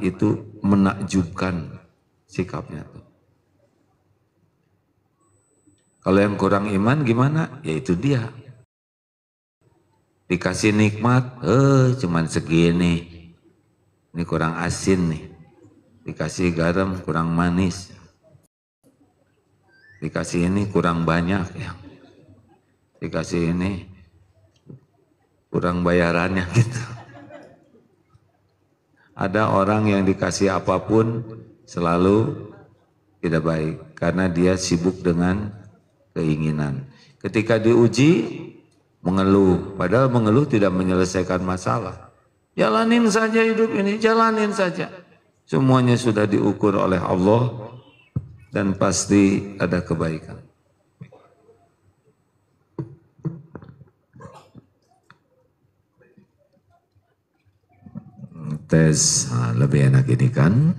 itu menakjubkan sikapnya tuh. Kalau yang kurang iman gimana? Ya itu dia. Dikasih nikmat, cuman segini. Ini kurang asin nih. Dikasih garam kurang manis. Dikasih ini kurang banyak ya. Dikasih ini kurang bayarannya gitu. Ada orang yang dikasih apapun selalu tidak baik karena dia sibuk dengan keinginan. Ketika diuji mengeluh, padahal mengeluh tidak menyelesaikan masalah. Jalanin saja hidup ini, jalanin saja. Semuanya sudah diukur oleh Allah dan pasti ada kebaikan. Tes lebih enak ini kan.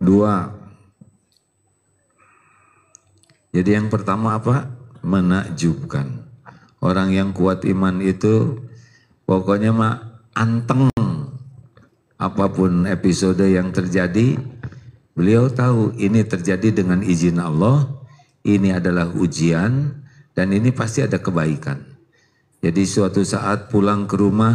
2. Jadi yang pertama apa? Menakjubkan. Orang yang kuat iman itu pokoknya mah anteng. Apapun episode yang terjadi, beliau tahu ini terjadi dengan izin Allah, ini adalah ujian dan ini pasti ada kebaikan. Jadi suatu saat pulang ke rumah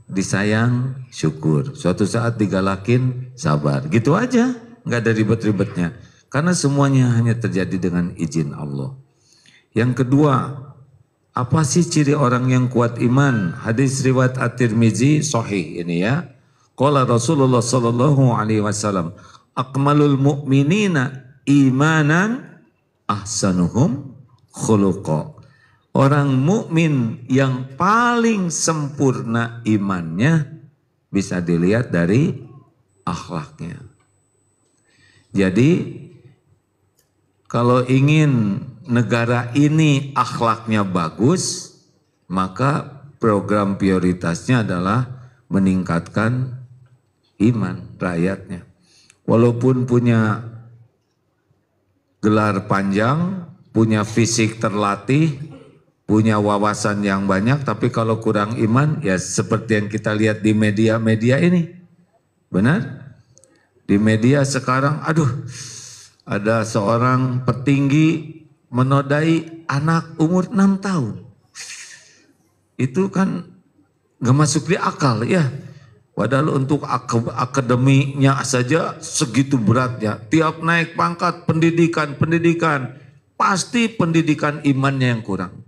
disayang, syukur. Suatu saat digalakin, sabar. Gitu aja, nggak ada ribet-ribetnya. Karena semuanya hanya terjadi dengan izin Allah. Yang kedua, apa sih ciri orang yang kuat iman? Hadis riwayat At-Tirmizi sahih ini ya. Qala Rasulullah sallallahu alaihi wasallam, akmalul mu'minina imanan ahsanuhum khuluqa. Orang mukmin yang paling sempurna imannya bisa dilihat dari akhlaknya. Jadi kalau ingin negara ini akhlaknya bagus, maka program prioritasnya adalah meningkatkan iman rakyatnya. Walaupun punya gelar panjang, punya fisik terlatih, punya wawasan yang banyak, tapi kalau kurang iman, ya seperti yang kita lihat di media-media ini. Benar? Di media sekarang, ada seorang petinggi menodai anak umur 6 tahun. Itu kan gak masuk di akal ya. Padahal untuk akademinya saja segitu beratnya. Tiap naik pangkat pendidikan, pasti pendidikan imannya yang kurang.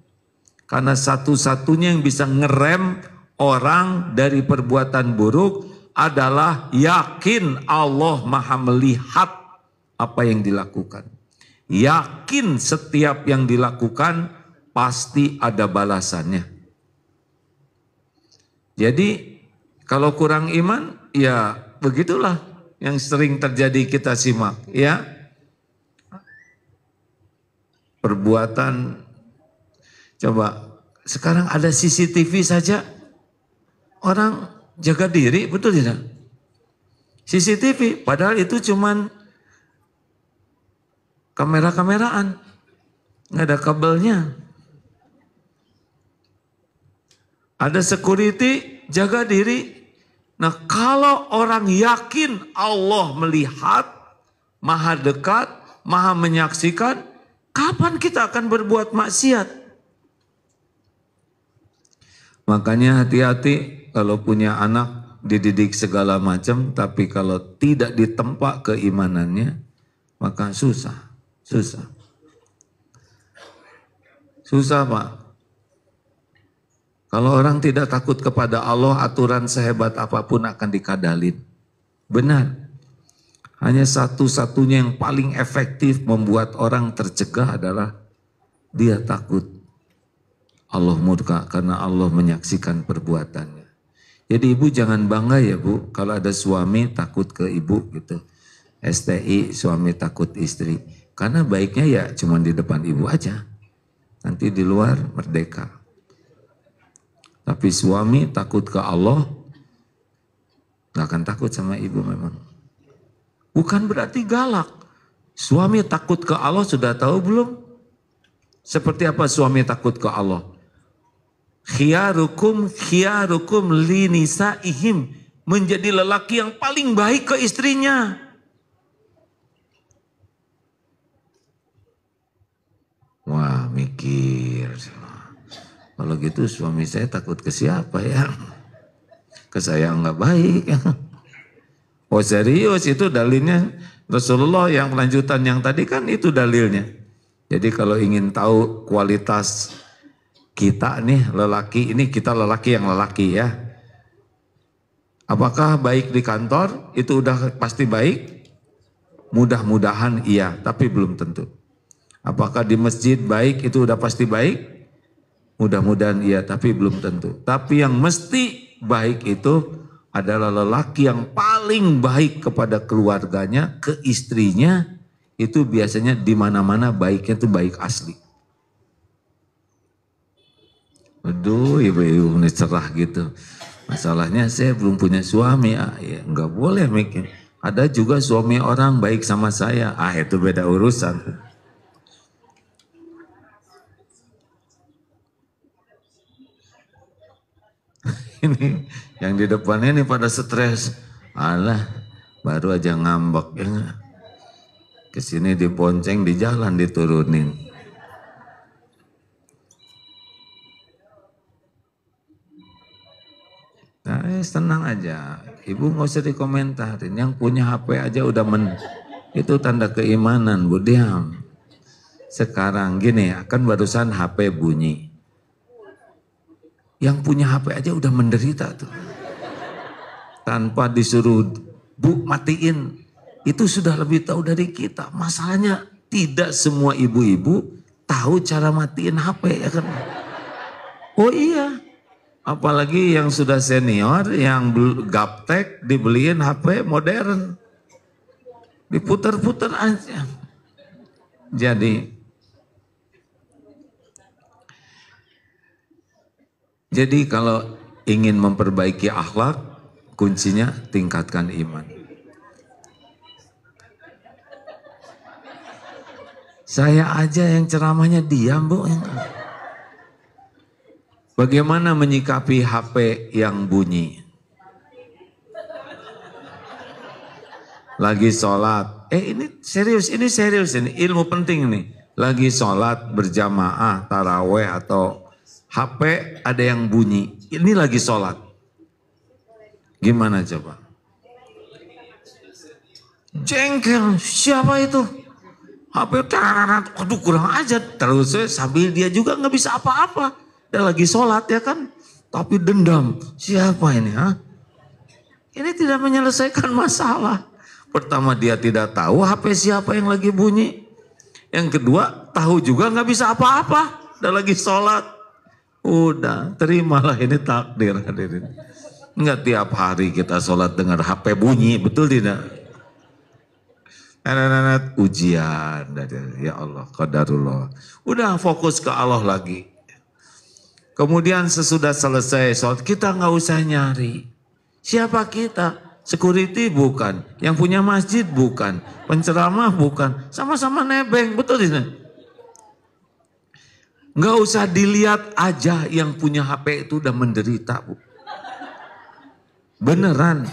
Karena satu-satunya yang bisa ngerem orang dari perbuatan buruk adalah yakin Allah Maha melihat apa yang dilakukan. Yakin setiap yang dilakukan pasti ada balasannya. Jadi kalau kurang iman ya begitulah yang sering terjadi kita simak ya. Perbuatan. Coba, sekarang ada CCTV saja, orang jaga diri, betul tidak? CCTV, padahal itu cuman kamera-kameraan, nggak ada kabelnya. Ada security, jaga diri. Nah kalau orang yakin Allah melihat, maha dekat, maha menyaksikan, kapan kita akan berbuat maksiat? Makanya hati-hati kalau punya anak dididik segala macam, tapi kalau tidak ditempa keimanannya, maka susah. Susah Pak. Kalau orang tidak takut kepada Allah, aturan sehebat apapun akan dikadalin. Benar. Hanya satu-satunya yang paling efektif membuat orang tercegah adalah dia takut. Allah murka karena Allah menyaksikan perbuatannya. Jadi ibu jangan bangga ya Bu, kalau ada suami takut ke ibu gitu. STI, suami takut istri. Karena baiknya ya cuma di depan ibu aja. Nanti di luar merdeka. Tapi suami takut ke Allah, gak akan takut sama ibu memang. Bukan berarti galak. Suami takut ke Allah sudah tahu belum? Seperti apa suami takut ke Allah? Khiyarukum li nisaihim menjadi lelaki yang paling baik ke istrinya. Wah, mikir. Kalau gitu suami saya takut ke siapa ya? Ke saya nggak baik. Oh serius, itu dalilnya Rasulullah yang kelanjutan yang tadi kan itu dalilnya. Jadi kalau ingin tahu kualitas kita nih lelaki, ini kita lelaki yang lelaki ya. Apakah baik di kantor? Itu udah pasti baik? Mudah-mudahan iya, tapi belum tentu. Apakah di masjid baik? Itu udah pasti baik? Mudah-mudahan iya, tapi belum tentu. Tapi yang mesti baik itu adalah lelaki yang paling baik kepada keluarganya, ke istrinya, itu biasanya di mana-mana baiknya itu baik asli. Aduh, ibu-ibu ini cerah gitu. Masalahnya saya belum punya suami, ya nggak boleh mikir. Ada juga suami orang baik sama saya, itu beda urusan. Ini yang di depannya ini pada stres. Alah, baru aja ngambek ya. Kesini diponceng di jalan diturunin. Nah, tenang aja. Ibu nggak usah dikomentarin. Yang punya HP aja udah itu tanda keimanan, Bu, diam. Sekarang gini, kan barusan HP bunyi. Yang punya HP aja udah menderita tuh. Tanpa disuruh, Bu matiin. Itu sudah lebih tahu dari kita. Masalahnya tidak semua ibu-ibu tahu cara matiin HP ya kan. Oh iya. Apalagi yang sudah senior, yang gaptek dibeliin HP modern. Diputar-putar aja. Jadi kalau ingin memperbaiki akhlak, kuncinya tingkatkan iman. Saya aja yang ceramahnya diam, Bu. Bagaimana menyikapi HP yang bunyi? Lagi sholat. Ini serius ini ilmu penting nih. Lagi sholat berjamaah, taraweh atau HP ada yang bunyi. Ini lagi sholat. Gimana coba? Jengkel, siapa itu? HP tararat, aduh kurang aja. Terus sambil dia juga nggak bisa apa-apa. Dia lagi sholat ya kan, tapi dendam. Siapa ini? Ini tidak menyelesaikan masalah. Pertama dia tidak tahu HP siapa yang lagi bunyi. Yang kedua tahu juga nggak bisa apa-apa. Dia lagi sholat. Udah, terimalah ini takdir hadirin. Enggak tiap hari kita sholat dengar HP bunyi, betul tidak? Ujian dari ya Allah, qadarullah. Udah fokus ke Allah lagi. Kemudian sesudah selesai sholat, kita nggak usah nyari. Siapa kita? Security bukan, yang punya masjid bukan, penceramah bukan, sama-sama nebeng, betul tidak? Nggak usah dilihat aja yang punya HP itu udah menderita, Bu. Beneran.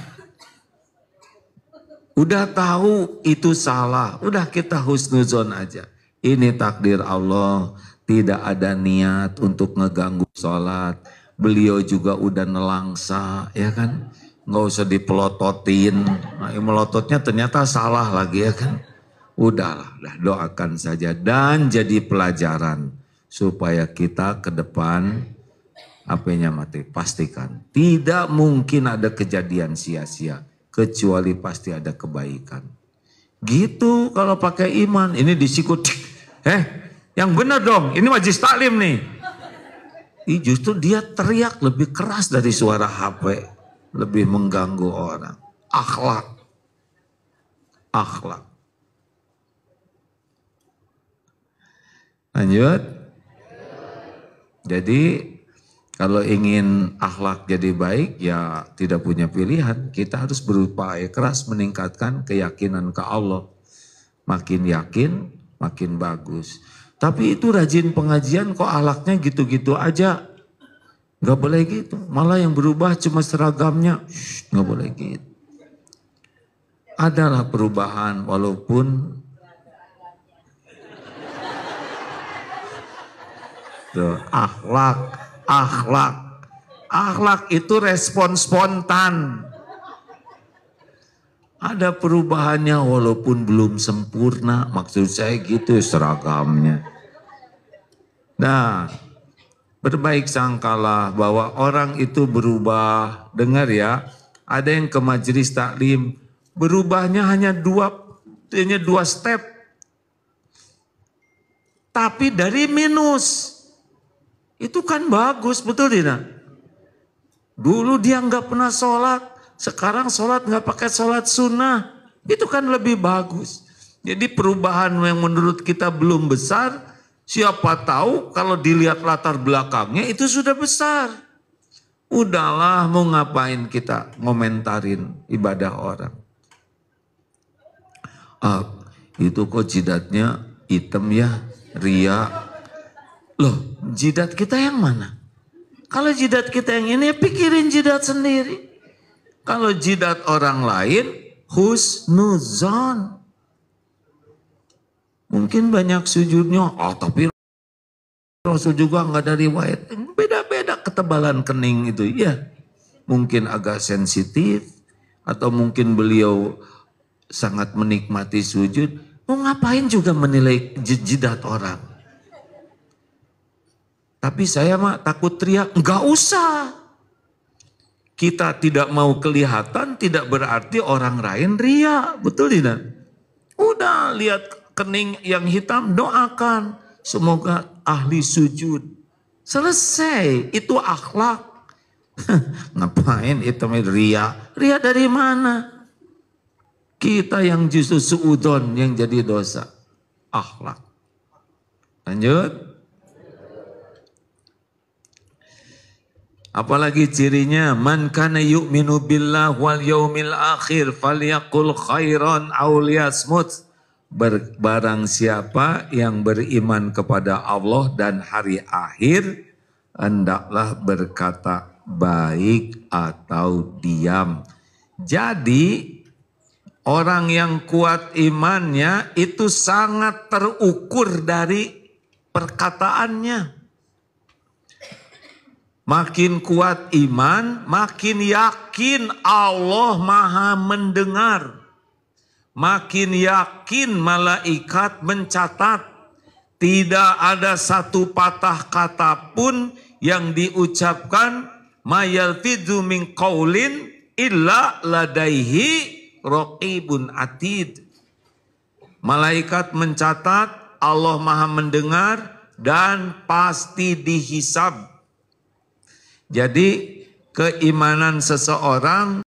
Udah tahu itu salah, udah kita husnuzon aja. Ini takdir Allah, tidak ada niat untuk ngeganggu sholat. Beliau juga udah nelangsa, ya kan? Nggak usah dipelototin. Nah, melototnya ternyata salah lagi ya kan? Udahlah, doakan saja dan jadi pelajaran supaya kita ke depan HP-nya mati. Pastikan tidak mungkin ada kejadian sia-sia kecuali pasti ada kebaikan. Gitu kalau pakai iman. Ini disikut. Yang benar dong. Ini majlis taklim nih. Justru dia teriak lebih keras dari suara HP. Lebih mengganggu orang. Akhlak. Lanjut. Jadi kalau ingin akhlak jadi baik ya tidak punya pilihan. Kita harus berupaya keras meningkatkan keyakinan ke Allah. Makin yakin makin bagus. Tapi itu rajin pengajian kok akhlaknya gitu-gitu aja. Nggak boleh gitu. Malah yang berubah cuma seragamnya. Nggak boleh gitu. Adalah perubahan walaupun akhlak itu respon spontan. Ada perubahannya walaupun belum sempurna. Maksud saya gitu seragamnya. Nah, berbaik sangkalah bahwa orang itu berubah. Dengar ya, ada yang ke majelis taklim, berubahnya hanya dua step. Tapi dari minus. Itu kan bagus, betul tidak? Dulu dia nggak pernah sholat, sekarang sholat nggak pakai sholat sunnah. Itu kan lebih bagus. Jadi perubahan yang menurut kita belum besar, siapa tahu kalau dilihat latar belakangnya itu sudah besar. Udahlah, mau ngapain kita ngomentarin ibadah orang. Itu kok jidatnya hitam ya, ria. Loh, jidat kita yang mana? Kalau jidat kita yang ini, pikirin jidat sendiri. Kalau jidat orang lain, husnuzon. Mungkin banyak sujudnya, tapi Rasul juga nggak ada riwayat. Beda-beda ketebalan kening itu. Ya, mungkin agak sensitif, atau mungkin beliau sangat menikmati sujud. Mau ngapain juga menilai jidat orang? Tapi saya mah takut teriak, enggak usah. Kita tidak mau kelihatan tidak berarti orang lain ria, betul tidak? Udah lihat kening yang hitam, doakan. Semoga ahli sujud. Selesai, itu akhlak. Ngapain hitam ria? Ria dari mana? Kita yang justru suudon yang jadi dosa. Akhlak. Lanjut. Apalagi cirinya, man kana yu'minu billah wal yaumil akhir falyaqul khairan aw liyasmut. Barang siapa yang beriman kepada Allah dan hari akhir, hendaklah berkata baik atau diam. Jadi orang yang kuat imannya itu sangat terukur dari perkataannya. Makin kuat iman, makin yakin Allah Maha mendengar. Makin yakin malaikat mencatat. Tidak ada satu patah kata pun yang diucapkan ma yalfidzu min qaulin illa ladaihi raqibun atid. Malaikat mencatat, Allah Maha mendengar dan pasti dihisab. Jadi keimanan seseorang